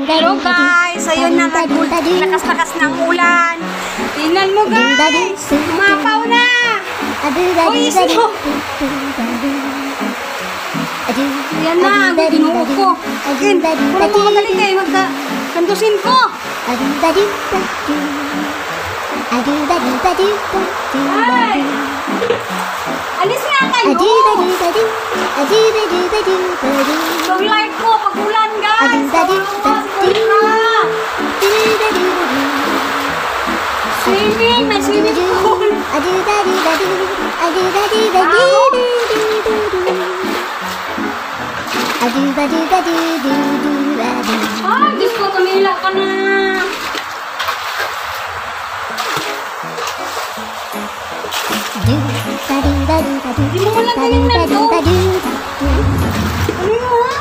Hello guys, ayun na lakas-lakas ng ulan. Tingnan mo guys, umapaw na. Uy, sino? Yan na, ginuo ko. Akin, puro mo madali kayo, magkandusin ko. Ay! Alis nga kayo! Yung light ko, pag-ulan guys! Swimming! May swimming pool! Ay, Diyos ko, tumila ka na! Hindi mo lang tinignan to. Ano yun ha?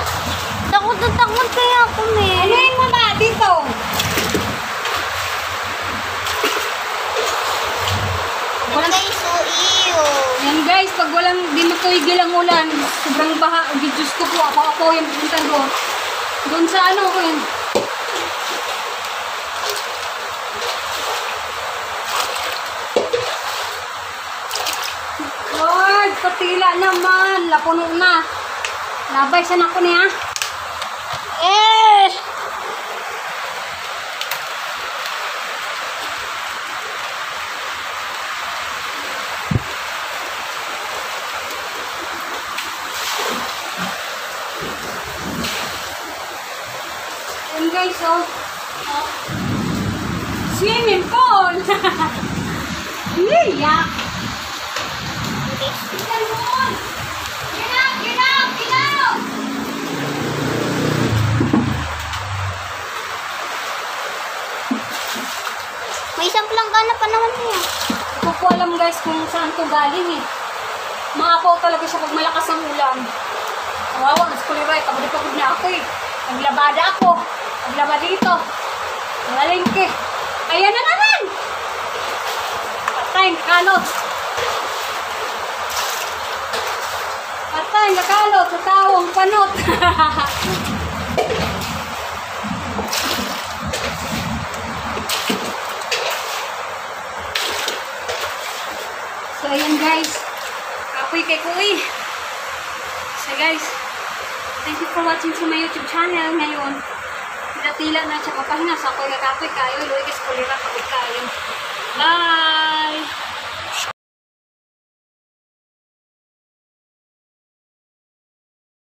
Takot na takot kaya ako, Mel. Ano yun mo ba dito? Wala kayo suiyo. Yan guys, pag walang di matuigil ang ulan, sobrang baha. Diyos ko po, ako yung punta doon. Doon sa ano ko yun. Lord, patila naman. Lapuno na. Labay sa nako niya. Eh! Yan guys, oh. Swimming pool. Yak. Tingnan mo. Get out, get out, get out. May isang planggana pa naman niya. Hindi ko alam guys kung saan to galing eh. Makapaw talaga siya pag malakas ang ulan. Kawawa, mas kuliray. Pagod na ako eh. Naglabada ako. Naglaba dito. Nalingke. Ayan na naman! Patay, kalot. Patay, nakalot sa tawang panot. So, ayan guys. Kapoy kay Kuy. So guys, thank you for watching to my YouTube channel ngayon. Tila na siya papahinga sa ako. Kapoy kayo. Iluwi kasi kulira kapag kayo. Bye!